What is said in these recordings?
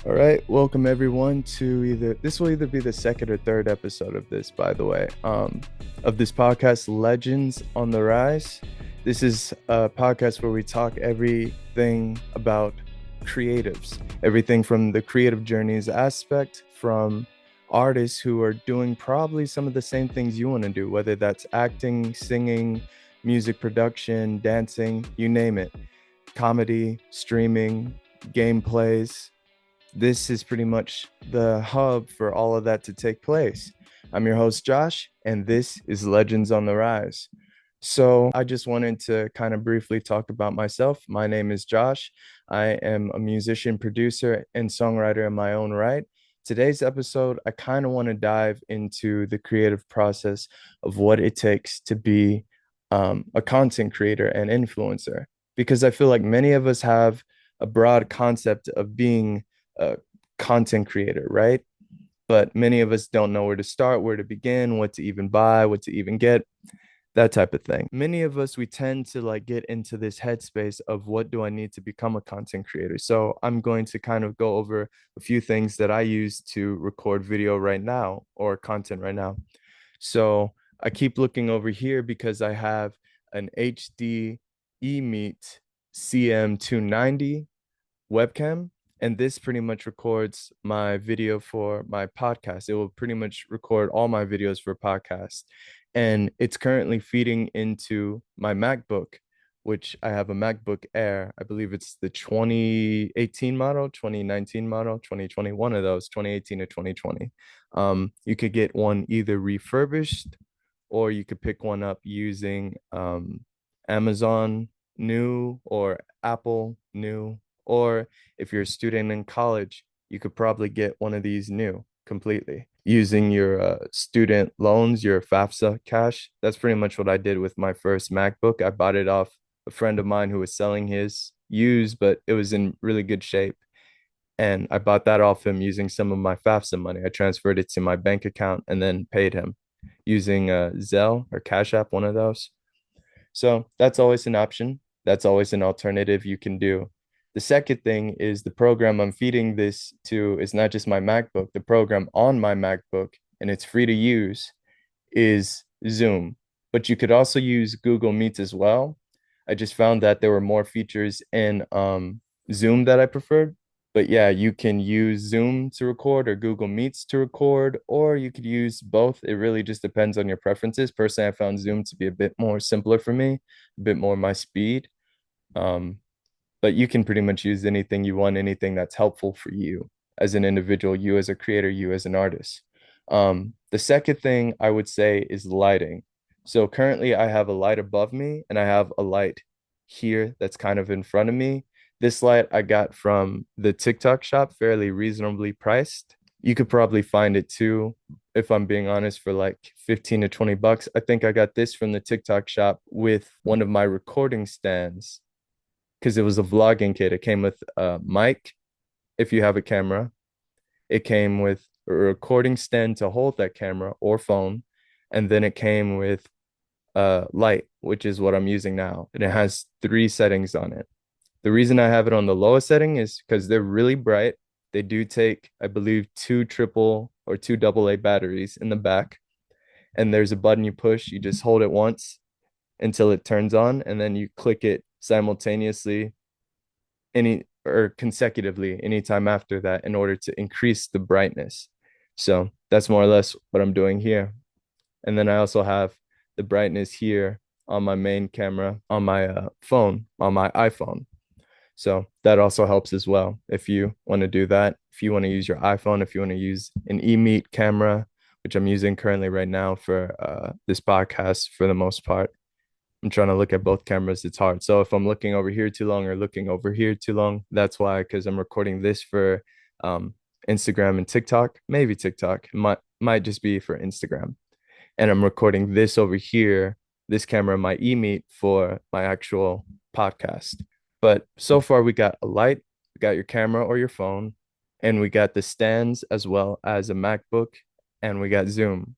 All right, welcome everyone to this will either be the second or third episode of this, by the way, of this podcast, Legends on the Rise. This is a podcast where we talk everything about creatives, everything from the creative journeys aspect, from artists who are doing probably some of the same things you want to do, whether that's acting, singing, music production, dancing, you name it, comedy, streaming, gameplays. This is pretty much the hub for all of that to take place. I'm your host, Josh, and this is Legends on the Rise. So, I just wanted to kind of briefly talk about myself. My name is Josh. I am a musician, producer, and songwriter in my own right. Today's episode, I kind of want to dive into the creative process of what it takes to be a content creator and influencer, because I feel like many of us have a broad concept of being a content creator, right? But many of us don't know where to start, where to begin, what to even buy, what to even get, that type of thing. Many of us, we tend to like get into this headspace of what do I need to become a content creator. So I'm going to kind of go over a few things that I use to record video right now or content right now. So I keep looking over here because I have an HD eMeet CM290 webcam, and this pretty much records my video for my podcast. It will pretty much record all my videos for podcast, and it's currently feeding into my MacBook, which I have a MacBook Air. I believe it's the 2018 model, 2019 model, 2021 of those, 2018 or 2020. You could get one either refurbished, or you could pick one up using Amazon new or Apple new, or if you're a student in college, you could probably get one of these new completely using your student loans, your FAFSA cash. That's pretty much what I did with my first MacBook. I bought it off a friend of mine who was selling his used, but it was in really good shape. And I bought that off him using some of my FAFSA money. I transferred it to my bank account and then paid him using Zelle or Cash App, one of those. So that's always an option. That's always an alternative you can do. The second thing is the program I'm feeding this to is not just my MacBook. The program on my MacBook, and it's free to use, is Zoom. But you could also use Google Meets as well. I just found that there were more features in Zoom that I preferred. But yeah, you can use Zoom to record or Google Meets to record, or you could use both. It really just depends on your preferences. Personally, I found Zoom to be a bit more simpler for me, a bit more my speed. Um, but you can pretty much use anything you want, anything that's helpful for you as an individual, you as a creator, you as an artist. The second thing I would say is lighting. So currently I have a light above me and I have a light here that's kind of in front of me. This light I got from the TikTok shop, fairly reasonably priced. You could probably find it too, if I'm being honest, for like 15 to 20 bucks. I think I got this from the TikTok shop with one of my recording stands because it was a vlogging kit. It came with a mic if you have a camera. It came with a recording stand to hold that camera or phone, and then it came with a light, which is what I'm using now. And it has three settings on it. The reason I have it on the lowest setting is because they're really bright. They do take, I believe, two triple or two double A batteries in the back. And there's a button you push, you just hold it once until it turns on, and then you click it simultaneously any or consecutively anytime after that in order to increase the brightness. So that's more or less what I'm doing here. And then I also have the brightness here on my main camera on my phone, on my iPhone. So that also helps as well if you want to do that. If you want to use your iPhone, if you want to use an eMeet camera, which I'm using currently right now for this podcast for the most part. I'm trying to look at both cameras. It's hard. So if I'm looking over here too long or looking over here too long, that's why, because I'm recording this for um, Instagram and TikTok, maybe TikTok. Might just be for Instagram. And I'm recording this over here, this camera, my eMeet for my actual podcast. But so far we got a light, we got your camera or your phone, and we got the stands as well as a MacBook, and we got Zoom.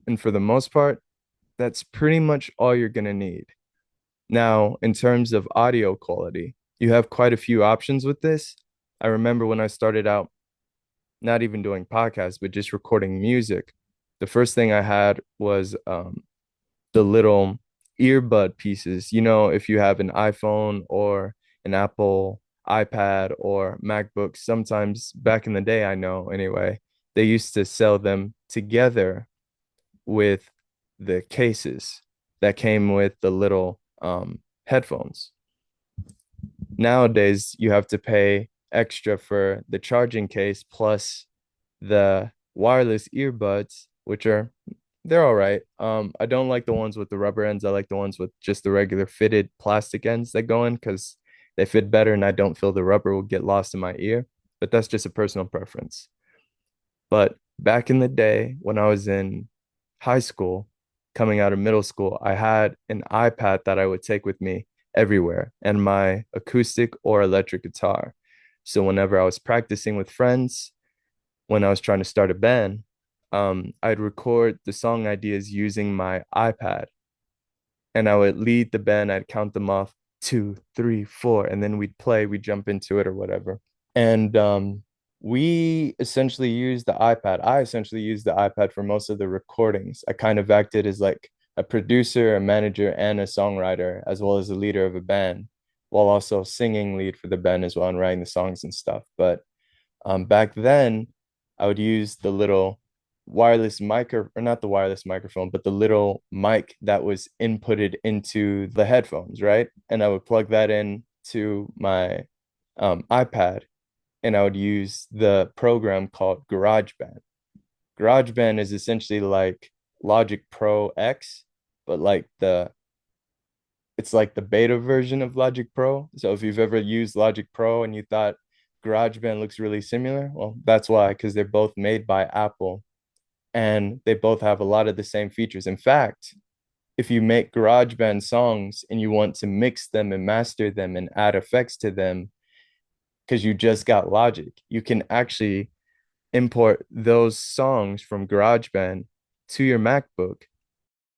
And for the most part, that's pretty much all you're going to need. Now, in terms of audio quality, you have quite a few options with this. I remember when I started out not even doing podcasts, but just recording music, the first thing I had was the little earbud pieces. You know, if you have an iPhone or an Apple iPad or MacBook, sometimes back in the day, I know anyway, they used to sell them together with the cases that came with the little headphones. Nowadays, you have to pay extra for the charging case plus the wireless earbuds, which are they're all right. I don't like the ones with the rubber ends. I like the ones with just the regular fitted plastic ends that go in because they fit better and I don't feel the rubber will get lost in my ear. But that's just a personal preference. But back in the day when I was in high school, coming out of middle school, I had an iPad that I would take with me everywhere and my acoustic or electric guitar. So whenever I was practicing with friends, when I was trying to start a band, I'd record the song ideas using my iPad and I would lead the band. I'd count them off two, three, four, and then we'd jump into it or whatever. And we essentially used the iPad. I essentially used the iPad for most of the recordings. I kind of acted as like a producer, a manager, and a songwriter, as well as the leader of a band, while also singing lead for the band as well and writing the songs and stuff. But back then, I would use the little wireless micro, or not the wireless microphone, but the little mic that was inputted into the headphones, right? And I would plug that in to my iPad, and I would use the program called GarageBand. GarageBand is essentially like Logic Pro X, but like the it's like the beta version of Logic Pro. So if you've ever used Logic Pro and you thought GarageBand looks really similar, well, that's why, because they're both made by Apple and they both have a lot of the same features. In fact, if you make GarageBand songs and you want to mix them and master them and add effects to them, because you just got Logic, you can actually import those songs from GarageBand to your MacBook.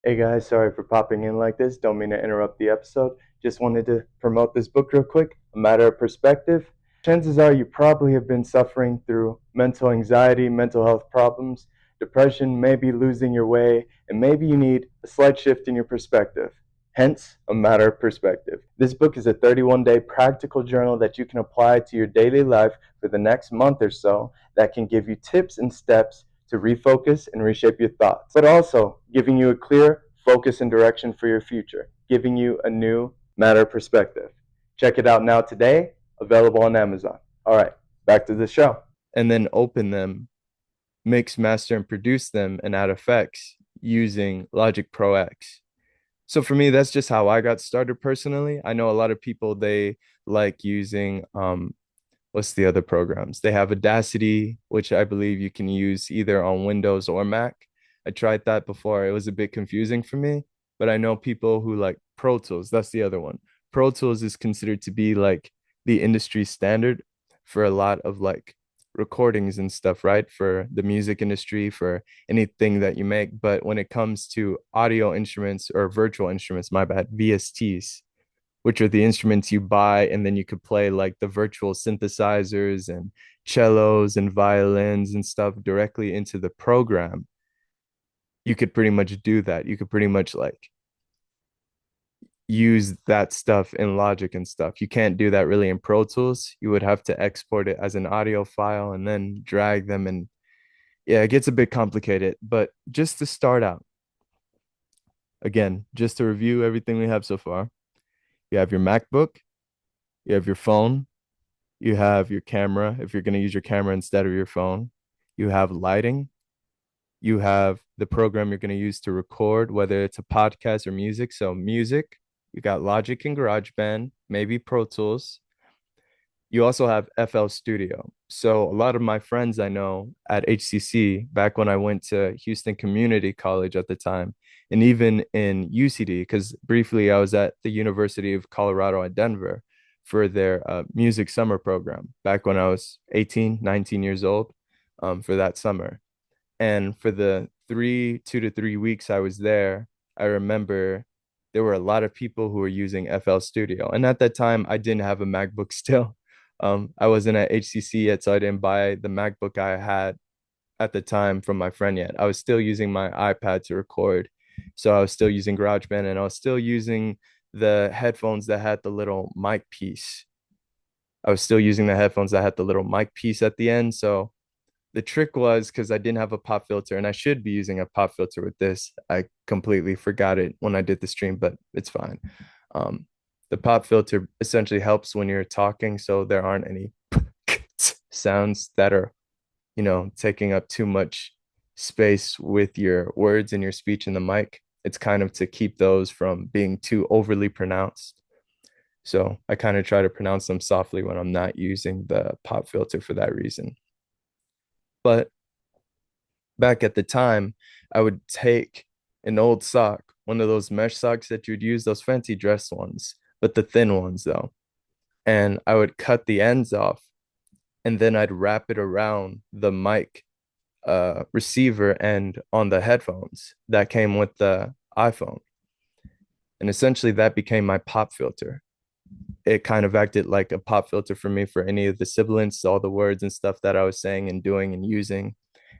Hey guys, sorry for popping in like this. Don't mean to interrupt the episode. Just wanted to promote this book real quick, A Matter of Perspective. Chances are you probably have been suffering through mental anxiety, mental health problems, depression, maybe losing your way, and maybe you need a slight shift in your perspective. Hence, A Matter of Perspective. This book is a 31-day practical journal that you can apply to your daily life for the next month or so that can give you tips and steps to refocus and reshape your thoughts, but also giving you a clear focus and direction for your future, giving you a new matter of perspective. Check it out now today, available on Amazon. All right, back to the show. And then open them, mix, master, and produce them and add effects using Logic Pro X. So for me, that's just how I got started personally. I know a lot of people, they like using what's the other programs? They have Audacity, which I believe you can use either on Windows or Mac. I tried that before. It was a bit confusing for me, but I know people who like Pro Tools. That's the other one. Pro Tools is considered to be like the industry standard for a lot of like recordings and stuff, right? For the music industry, for anything that you make. But when it comes to audio instruments or virtual instruments, my bad, VSTs, which are the instruments you buy and then you could play like the virtual synthesizers and cellos and violins and stuff directly into the program. You could pretty much do that. You could pretty much like use that stuff in Logic and stuff. You can't do that really in Pro Tools. You would have to export it as an audio file and then drag them, and yeah, it gets a bit complicated. But just to start out, again, just to review everything we have so far, you have your MacBook, you have your phone, you have your camera if you're going to use your camera instead of your phone, you have lighting, you have the program you're going to use to record, whether it's a podcast or music. So music, you got Logic and GarageBand, maybe Pro Tools. You also have FL Studio. So a lot of my friends I know at HCC, back when I went to Houston Community College at the time, and even in UCD, because briefly I was at the University of Colorado at Denver for their music summer program back when I was 18, 19 years old, for that summer. And for the 2 to 3 weeks I was there, I remember there were a lot of people who were using FL Studio. And at that time, I didn't have a MacBook still. I wasn't at HCC yet, so I didn't buy the MacBook I had at the time from my friend yet. I was still using my iPad to record. So I was still using GarageBand and I was still using the headphones that had the little mic piece. I was still using the headphones that had the little mic piece at the end. So the trick was because I didn't have a pop filter and I should be using a pop filter with this. I completely forgot it when I did the stream, but it's fine. Um, the pop filter essentially helps when you're talking, so there aren't any sounds that are, taking up too much space with your words and your speech in the mic. It's kind of to keep those from being too overly pronounced. So I kind of try to pronounce them softly when I'm not using the pop filter for that reason. But back at the time, I would take an old sock, one of those mesh socks that you'd use, those fancy dress ones, but the thin ones though. And I would cut the ends off and then I'd wrap it around the mic receiver and on the headphones that came with the iPhone. And essentially that became my pop filter. It kind of acted like a pop filter for me for any of the sibilants, all the words and stuff that I was saying and doing and using.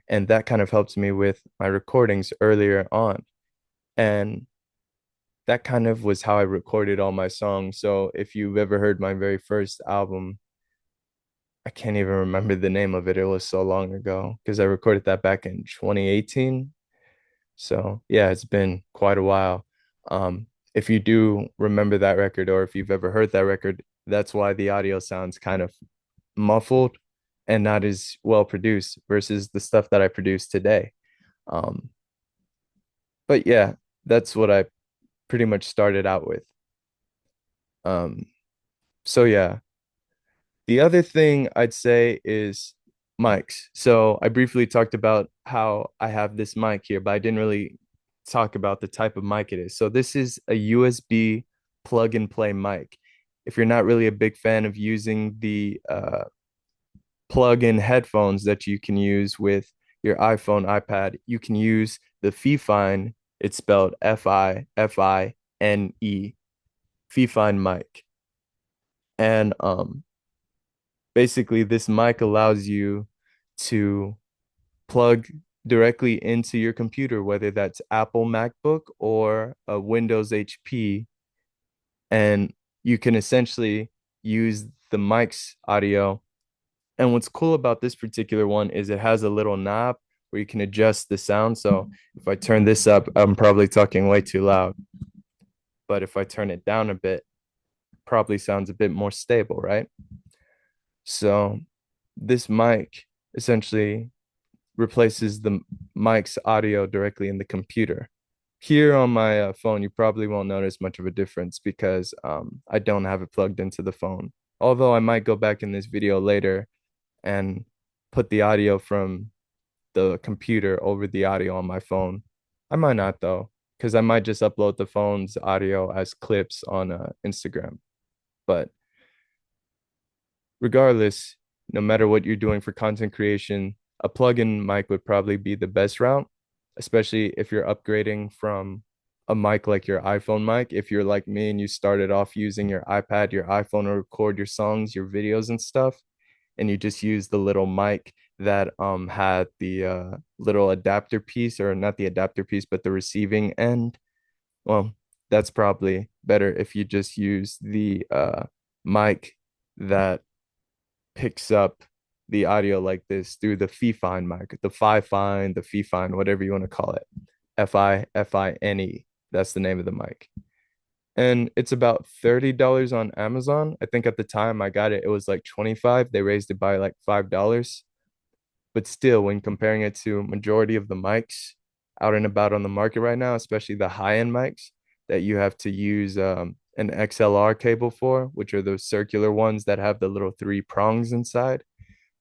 And that kind of helped me with my recordings earlier on. And that kind of was how I recorded all my songs. So if you've ever heard my very first album, I can't even remember the name of it. It was so long ago because I recorded that back in 2018. So yeah, it's been quite a while. If you do remember that record or if you've ever heard that record, that's why the audio sounds kind of muffled and not as well produced versus the stuff that I produce today. Um, but yeah, that's what I pretty much started out with. Um, so yeah, the other thing I'd say is mics. So I briefly talked about how I have this mic here, but I didn't really talk about the type of mic it is. So this is a USB plug and play mic. If you're not really a big fan of using the plug-in headphones that you can use with your iPhone, iPad, you can use the Fifine. It's spelled Fifine, Fifine mic. And basically this mic allows you to plug directly into your computer, whether that's Apple MacBook or a Windows HP, and you can essentially use the mic's audio. And what's cool about this particular one is it has a little knob where you can adjust the sound. So if I turn this up, I'm probably talking way too loud. But if I turn it down a bit, probably sounds a bit more stable, right? So this mic essentially replaces the mic's audio directly in the computer. Here on my phone, you probably won't notice much of a difference because I don't have it plugged into the phone. Although I might go back in this video later and put the audio from the computer over the audio on my phone. I might not though, because I might just upload the phone's audio as clips on Instagram. But regardless, no matter what you're doing for content creation, a plug-in mic would probably be the best route, especially if you're upgrading from a mic like your iPhone mic. If you're like me and you started off using your iPad, your iPhone to record your songs, your videos and stuff, and you just use the little mic that had the little adapter piece, or not the adapter piece, but the receiving end. Well, that's probably better if you just use the mic that picks up the audio like this through the Fifine mic, the Fifine, the Fifine, whatever you want to call it. Fifine. That's the name of the mic. And it's about $30 on Amazon. I think at the time I got it, it was like 25. They raised it by like $5. But still, when comparing it to majority of the mics out and about on the market right now, especially the high-end mics that you have to use an XLR cable for, which are those circular ones that have the little three prongs inside,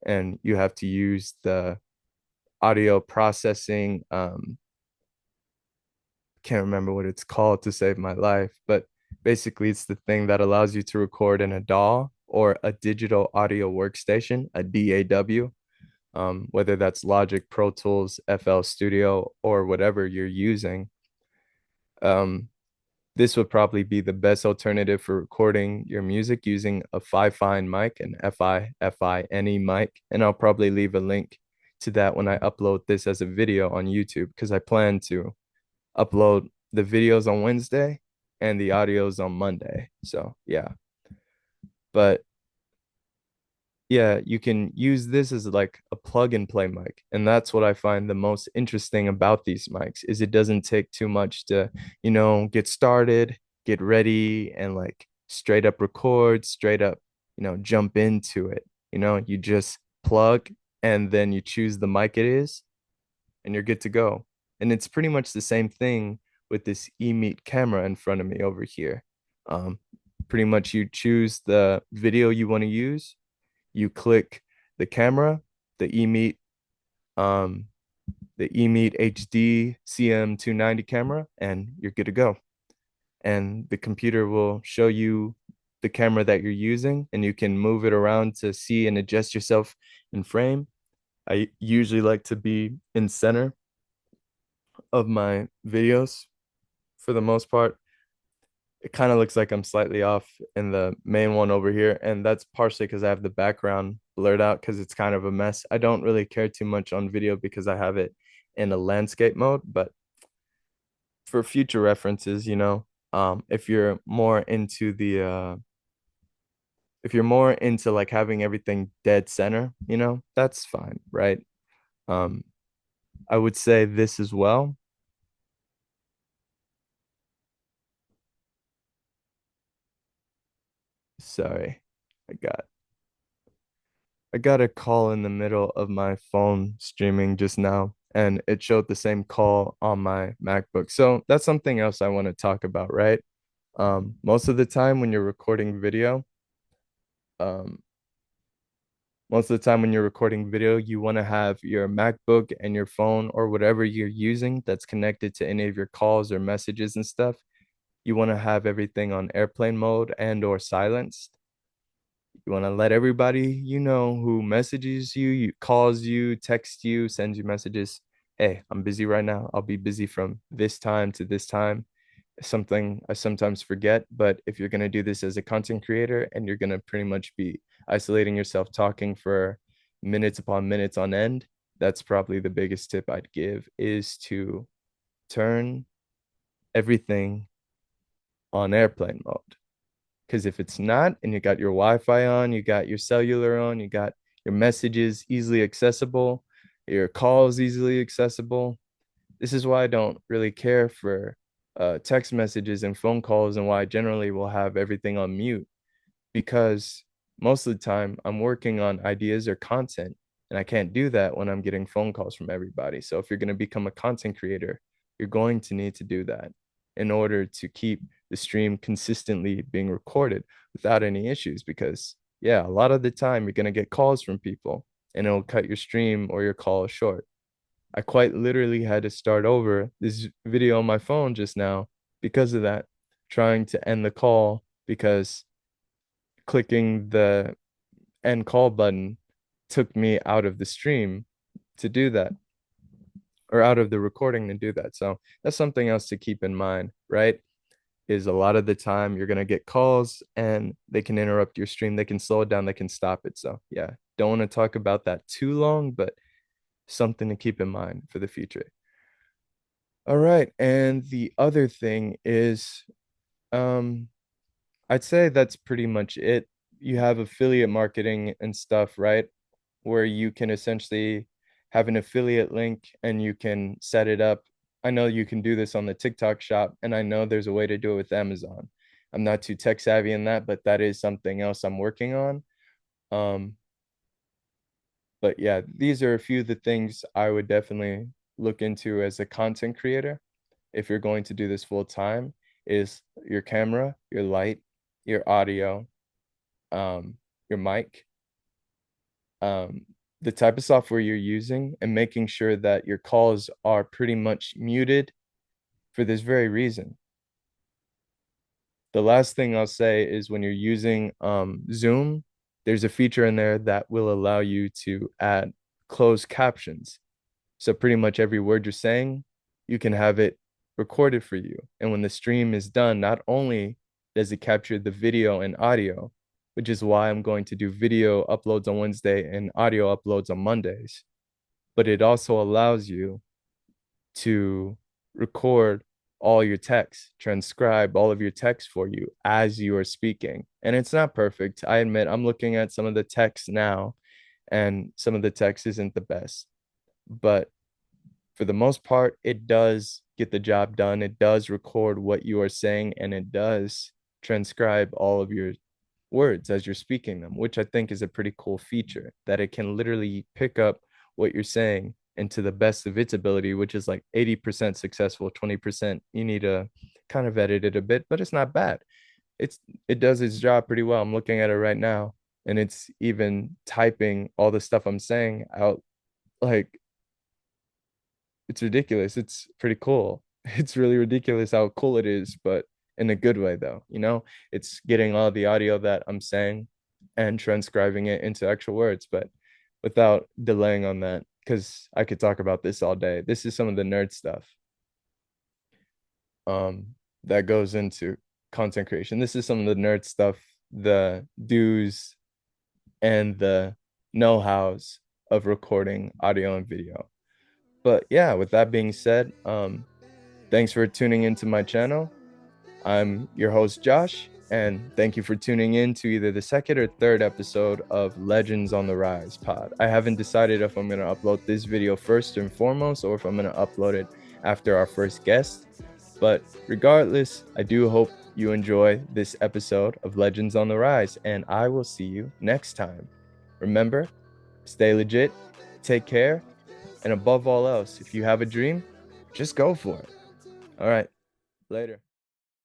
and you have to use the audio processing. Can't remember what it's called to save my life, but basically it's the thing that allows you to record in a DAW or a digital audio workstation, a DAW, whether that's Logic, Pro Tools, FL Studio, or whatever you're using. Um, this would probably be the best alternative for recording your music using a Fi-Fine mic, an Fine mic. And I'll probably leave a link to that when I upload this as a video on YouTube because I plan to upload the videos on Wednesday and the audios on Monday. So yeah. But yeah, you can use this as like a plug and play mic. And that's what I find the most interesting about these mics is it doesn't take too much to, get started, get ready and like straight up record, straight up, jump into it. You just plug and then you choose the mic it is and you're good to go. And it's pretty much the same thing with this eMeet camera in front of me over here. Um, Pretty much you choose the video you want to use, you click the camera, the eMeet, um, the eMeet HD CM290 camera, and you're good to go. And the computer will show you the camera that you're using, and you can move it around to see and adjust yourself in frame. I usually like to be in center of my videos for the most part. It kind of looks like I'm slightly off in the main one over here. And that's partially because I have the background blurred out because it's kind of a mess. I don't really care too much on video because I have it in a landscape mode, but for future references, if you're more into the if you're more into like having everything dead center, that's fine, right? Um, I would say this as well. Sorry, I got I got a call in the middle of my phone streaming just now, and it showed the same call on my MacBook. So that's something else I want to talk about, right? Most of the time when you're recording video, um, most of the time when you're recording video, you want to have your MacBook and your phone or whatever you're using that's connected to any of your calls or messages and stuff. You want to have everything on airplane mode and or silenced. You want to let everybody who messages you, calls you, texts you, sends you messages. Hey, I'm busy right now. I'll be busy from this time to this time. Something I sometimes forget, but if you're going to do this as a content creator and you're going to pretty much be isolating yourself talking for minutes upon minutes on end, that's probably the biggest tip I'd give is to turn everything on airplane mode. Because if it's not, and you got your Wi-Fi on, you got your cellular on, you got your messages easily accessible, your calls easily accessible. This is why I don't really care for text messages and phone calls, and why I generally will have everything on mute because most of the time I'm working on ideas or content, and I can't do that when I'm getting phone calls from everybody. So if you're going to become a content creator, you're going to need to do that in order to keep the stream consistently being recorded without any issues. Because, yeah, a lot of the time you're going to get calls from people and it'll cut your stream or your call short. I quite literally had to start over this video on my phone just now because of that, trying to end the call because clicking the end call button took me out of the stream to do that or out of the recording to do that. So that's something else to keep in mind, right? Is a lot of the time you're going to get calls and they can interrupt your stream. They can slow it down, they can stop it. So, yeah, don't want to talk about that too long, but something to keep in mind for the future. All right. And the other thing is, um, I'd say that's pretty much it. You have affiliate marketing and stuff, right? Where you can essentially have an affiliate link and you can set it up. I know you can do this on the TikTok shop, and I know there's a way to do it with Amazon. I'm not too tech savvy in that, but that is something else I'm working on. Um, but yeah, these are a few of the things I would definitely look into as a content creator if you're going to do this full time is your camera, your light, your audio, um, your mic, um, the type of software you're using, and making sure that your calls are pretty much muted for this very reason. The last thing I'll say is when you're using Zoom, there's a feature in there that will allow you to add closed captions. So pretty much every word you're saying, you can have it recorded for you. And when the stream is done, not only does it capture the video and audio, which is why I'm going to do video uploads on Wednesday and audio uploads on Mondays, but it also allows you to record all your text, transcribe all of your text for you as you are speaking. And it's not perfect. I admit I'm looking at some of the text now, and some of the text isn't the best. But for the most part, it does get the job done. It does record what you are saying, and it does transcribe all of your words as you're speaking them, which I think is a pretty cool feature, that it can literally pick up what you're saying and to the best of its ability, which is like 80% successful, 20% you need to kind of edit it a bit, but it's not bad. It does its job pretty well. I'm looking at it right now, and it's even typing all the stuff I'm saying out. Like, it's ridiculous. It's pretty cool. It's really ridiculous how cool it is, but in a good way though. It's getting all the audio that I'm saying and transcribing it into actual words, but without delaying on that, because I could talk about this all day. This is some of the nerd stuff that goes into content creation. This is some of the nerd stuff, the do's and the know-hows of recording audio and video. But yeah, with that being said, thanks for tuning into my channel. I'm your host, Josh, and thank you for tuning in to either the second or third episode of Legends on the Rise pod. I haven't decided if I'm going to upload this video first and foremost, or if I'm going to upload it after our first guest. But regardless, I do hope you enjoy this episode of Legends on the Rise, and I will see you next time. Remember, stay legit, take care, and above all else, if you have a dream, just go for it. All right, later.